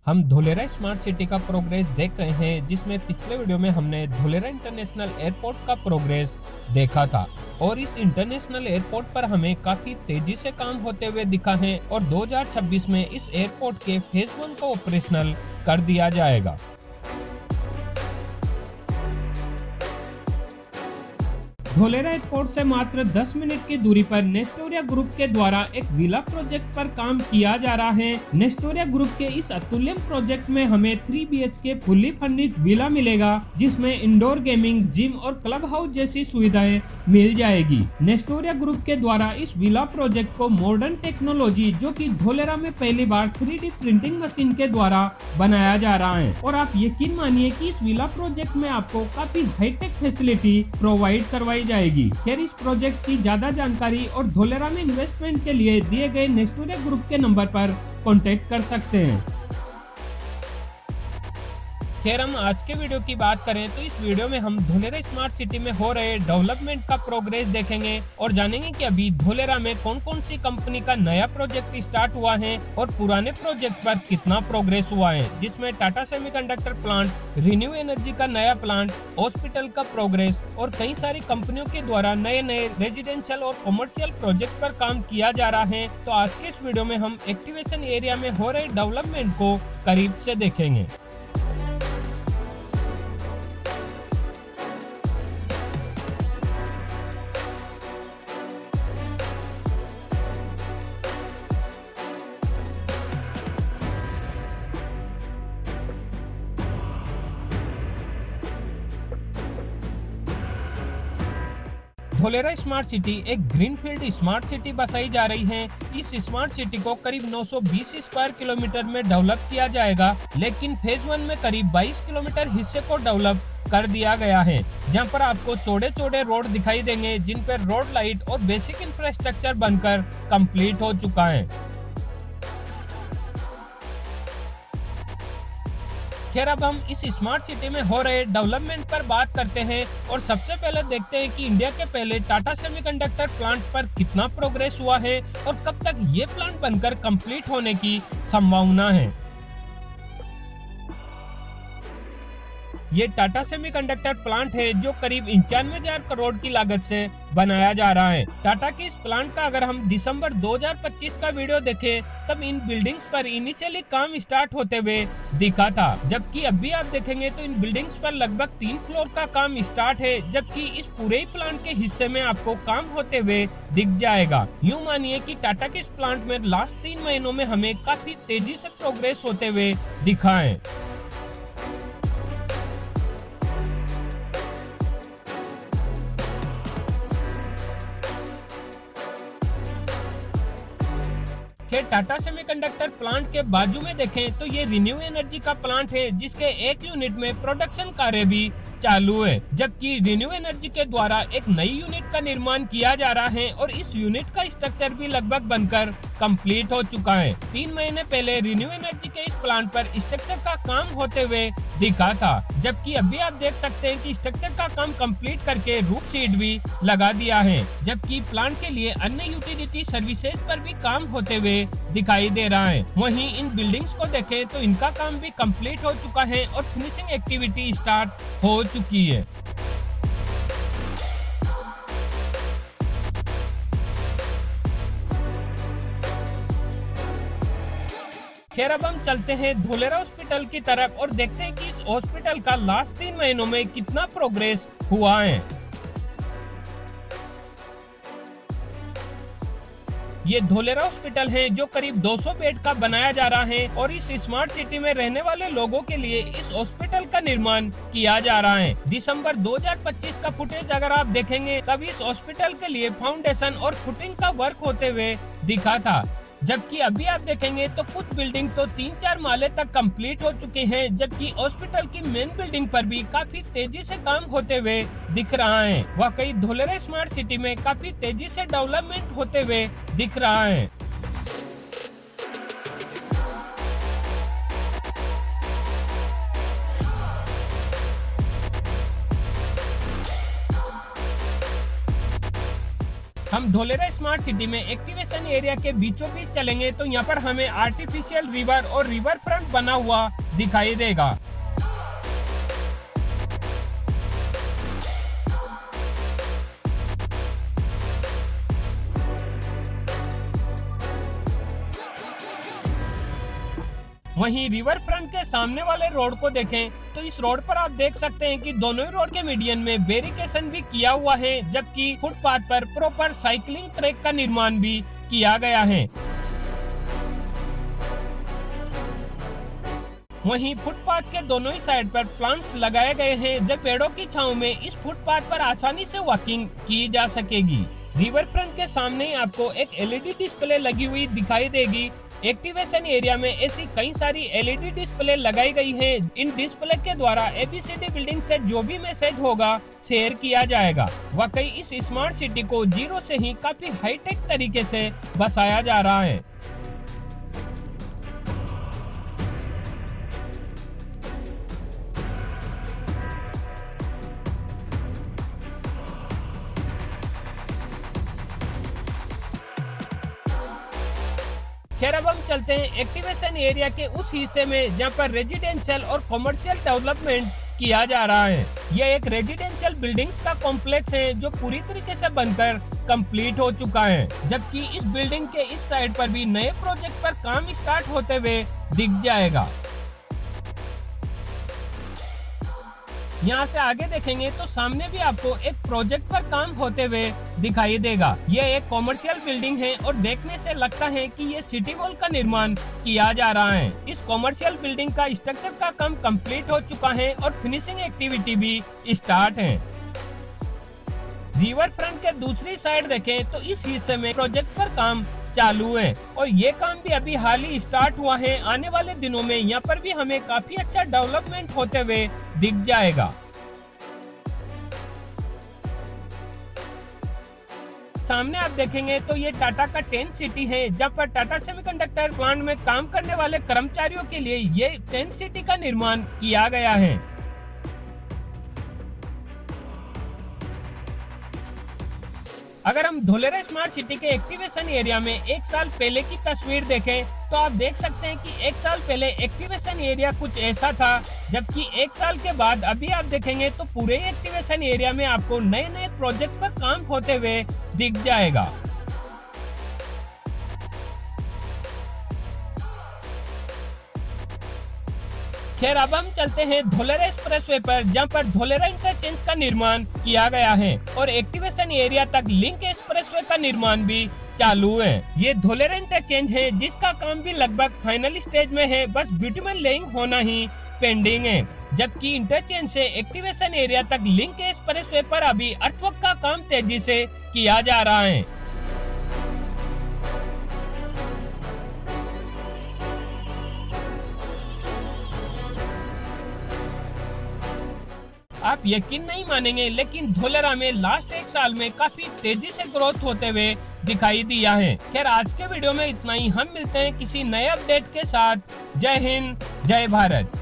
हम Dholera smart city का progress देख रहे हैं, जिसमें पिछले वीडियो में हमने धोलेरा इंटरनेशनल एयरपोर्ट का प्रोग्रेस देखा था और इस इंटरनेशनल एयरपोर्ट पर हमें काफी तेजी से काम होते हुए दिखा है और 2026 में इस एयरपोर्ट के फेज 1 को ऑपरेशनल कर दिया जाएगा। धोलेरा एयरपोर्ट से मात्र 10 मिनट की दूरी पर नेस्टोरिया ग्रुप के द्वारा एक विला प्रोजेक्ट पर काम किया जा रहा है। नेस्टोरिया ग्रुप के इस अतुल्य प्रोजेक्ट में हमें 3 BHK फुल्ली फर्निश्ड विला मिलेगा, जिसमें इंडोर गेमिंग, जिम और क्लब हाउस जैसी सुविधाएं मिल जाएगी। नेस्टोरिया ग्रुप के द्वारा इस विला प्रोजेक्ट को मॉडर्न टेक्नोलॉजी, जो कि धोलेरा में पहली बार 3D प्रिंटिंग मशीन के द्वारा बनाया जा रहा है, और आप यकीन मानिए कि इस विला प्रोजेक्ट में आपको काफी हाईटेक फैसिलिटी प्रोवाइड करवाई जाएगी। खैर, इस प्रोजेक्ट की ज्यादा जानकारी और धोलेरा में इन्वेस्टमेंट के लिए दिए गए नेस्टोरिया ग्रुप के नंबर पर कांटेक्ट कर सकते हैं। खैर, हम आज के वीडियो की बात करें तो इस वीडियो में हम धोलेरा स्मार्ट सिटी में हो रहे डेवलपमेंट का प्रोग्रेस देखेंगे और जानेंगे कि अभी धोलेरा में कौन कौन सी कंपनी का नया प्रोजेक्ट स्टार्ट हुआ है और पुराने प्रोजेक्ट पर कितना प्रोग्रेस हुआ है, जिसमें Tata semiconductor plant, renew energy का नया प्लांट, हॉस्पिटल का प्रोग्रेस और कई सारी कंपनियों के द्वारा नए नए रेजिडेंशियल और कॉमर्शियल प्रोजेक्ट पर काम किया जा रहा है। तो आज के इस वीडियो में हम एक्टिवेशन एरिया में हो रहे डेवलपमेंट को करीब से देखेंगे। धोलेरा स्मार्ट सिटी एक ग्रीनफील्ड स्मार्ट सिटी बसाई जा रही है। इस स्मार्ट सिटी को करीब 920 स्क्वायर किलोमीटर में डेवलप किया जाएगा, लेकिन फेज 1 में करीब 22 किलोमीटर हिस्से को डेवलप कर दिया गया है, जहां पर आपको चौड़े चौड़े रोड दिखाई देंगे, जिन पर रोड लाइट और बेसिक इंफ्रास्ट्रक्चर बनकर कंप्लीट हो चुका है। खैर, अब हम इस स्मार्ट सिटी में हो रहे डेवलपमेंट पर बात करते हैं और सबसे पहले देखते हैं कि इंडिया के पहले टाटा सेमीकंडक्टर प्लांट पर कितना प्रोग्रेस हुआ है और कब तक ये प्लांट बनकर कंप्लीट होने की संभावना है। ये टाटा सेमीकंडक्टर प्लांट है जो करीब 91,000 करोड़ की लागत से बनाया जा रहा है। टाटा के इस प्लांट का अगर हम दिसंबर 2025 का वीडियो देखें, तब इन बिल्डिंग्स पर इनिशियली काम स्टार्ट होते हुए दिखा था, जबकि अभी आप देखेंगे तो इन बिल्डिंग्स पर लगभग 3 फ्लोर का काम स्टार्ट है, जबकि इस पूरे ही प्लांट के हिस्से में आपको काम होते हुए दिख जाएगा। यूँ मानिए कि टाटा के इस प्लांट में लास्ट 3 महीनों में हमें काफी तेजी से प्रोग्रेस होते हुए दिखा है। टाटा सेमीकंडक्टर प्लांट के बाजू में देखें तो ये रिन्यू एनर्जी का प्लांट है, जिसके एक यूनिट में प्रोडक्शन कार्य भी चालू है, जबकि रिन्यू एनर्जी के द्वारा एक नई यूनिट का निर्माण किया जा रहा है और इस यूनिट का स्ट्रक्चर भी लगभग बनकर कंप्लीट हो चुका है। 3 महीने पहले रिन्यू एनर्जी के इस प्लांट पर स्ट्रक्चर का काम होते हुए दिखा था, जबकि अभी आप देख सकते हैं कि स्ट्रक्चर का काम कंप्लीट करके रूफ शीट भी लगा दिया है, जबकि प्लांट के लिए अन्य यूटिलिटी सर्विसेज पर भी काम होते हुए दिखाई दे रहा है। वहीं इन बिल्डिंग्स को देखें तो इनका काम भी कंप्लीट हो चुका है और फिनिशिंग एक्टिविटी स्टार्ट हो चुकी है। खैर, अब हम चलते हैं धोलेरा हॉस्पिटल की तरफ और देखते हैं कि इस हॉस्पिटल का लास्ट 3 महीनों में कितना प्रोग्रेस हुआ है। ये धोलेरा हॉस्पिटल है जो करीब 200 बेड का बनाया जा रहा है और इस स्मार्ट सिटी में रहने वाले लोगों के लिए इस हॉस्पिटल का निर्माण किया जा रहा है। दिसंबर 2025 का फुटेज अगर आप देखेंगे, तब इस हॉस्पिटल के लिए फाउंडेशन और फुटिंग का वर्क होते हुए दिखा था, जबकि अभी आप देखेंगे तो कुछ बिल्डिंग तो 3-4 माले तक कंप्लीट हो चुके हैं, जबकि हॉस्पिटल की मेन बिल्डिंग पर भी काफी तेजी से काम होते हुए दिख रहा है। वाकई धोलेरा स्मार्ट सिटी में काफी तेजी से डेवलपमेंट होते हुए दिख रहा है। हम धोलेरा स्मार्ट सिटी में एक्टिवेशन एरिया के बीचों बीच चलेंगे तो यहाँ पर हमें आर्टिफिशियल रिवर और रिवर फ्रंट बना हुआ दिखाई देगा। वहीं रिवर फ्रंट के सामने वाले रोड को देखें तो इस रोड पर आप देख सकते हैं कि दोनों ही रोड के मीडियन में बैरिकेशन भी किया हुआ है, जबकि फुटपाथ पर प्रॉपर साइकिलिंग ट्रैक का निर्माण भी किया गया है। वहीं फुटपाथ के दोनों ही साइड पर प्लांट्स लगाए गए हैं, जब पेड़ों की छांव में इस फुटपाथ पर आसानी से वॉकिंग की जा सकेगी। रिवर फ्रंट के सामने ही आपको एक एलईडी डिस्प्ले लगी हुई दिखाई देगी। एक्टिवेशन एरिया में ऐसी कई सारी एलईडी डिस्प्ले लगाई गई है। इन डिस्प्ले के द्वारा एबीसीडी बिल्डिंग से जो भी मैसेज होगा शेयर किया जाएगा। वाकई इस स्मार्ट सिटी को जीरो से ही काफी हाईटेक तरीके से बसाया जा रहा है। खैर अब हम चलते हैं एक्टिवेशन एरिया के उस हिस्से में जहां पर रेजिडेंशियल और कमर्शियल डेवलपमेंट किया जा रहा है। यह एक रेजिडेंशियल बिल्डिंग्स का कॉम्प्लेक्स है जो पूरी तरीके से बनकर कंप्लीट हो चुका है, जबकि इस बिल्डिंग के इस साइड पर भी नए प्रोजेक्ट पर काम स्टार्ट होते हुए दिख जाएगा। यहाँ से आगे देखेंगे तो सामने भी आपको एक प्रोजेक्ट पर काम होते हुए दिखाई देगा। यह एक कॉमर्शियल बिल्डिंग है और देखने से लगता है कि ये सिटी मॉल का निर्माण किया जा रहा है। इस कॉमर्शियल बिल्डिंग का स्ट्रक्चर का काम कंप्लीट हो चुका है और फिनिशिंग एक्टिविटी भी स्टार्ट है। रिवर फ्रंट के दूसरी साइड देखें तो इस हिस्से में प्रोजेक्ट पर काम चालू है और ये काम भी अभी हाल ही स्टार्ट हुआ है। आने वाले दिनों में यहाँ पर भी हमें काफी अच्छा डेवलपमेंट होते हुए दिख जाएगा। सामने आप देखेंगे तो ये टाटा का टेंट सिटी है, जहाँ पर टाटा सेमीकंडक्टर प्लांट में काम करने वाले कर्मचारियों के लिए ये टेंट सिटी का निर्माण किया गया है। अगर हम धोलेरा स्मार्ट सिटी के एक्टिवेशन एरिया में एक साल पहले की तस्वीर देखें तो आप देख सकते हैं कि एक साल पहले एक्टिवेशन एरिया कुछ ऐसा था, जबकि एक साल के बाद अभी आप देखेंगे तो पूरे एक्टिवेशन एरिया में आपको नए नए प्रोजेक्ट पर काम होते हुए दिख जाएगा। खैर अब हम चलते हैं धोलेरा एक्सप्रेसवे पर, जहां पर धोलेरा इंटरचेंज का निर्माण किया गया है और एक्टिवेशन एरिया तक लिंक एक्सप्रेसवे का निर्माण भी चालू है। ये धोलेरा इंटरचेंज है जिसका काम भी लगभग फाइनल स्टेज में है, बस बिटुमेन लेइंग होना ही पेंडिंग है। जबकि इंटरचेंज से एक्टिवेशन एरिया तक लिंक एक्सप्रेसवे पर अभी अर्थवर्क का काम तेजी से किया जा रहा है। आप यकीन नहीं मानेंगे, लेकिन धोलेरा में लास्ट एक साल में काफी तेजी से ग्रोथ होते हुए दिखाई दिया है। खैर आज के वीडियो में इतना ही। हम मिलते हैं किसी नए अपडेट के साथ। जय हिंद, जय भारत।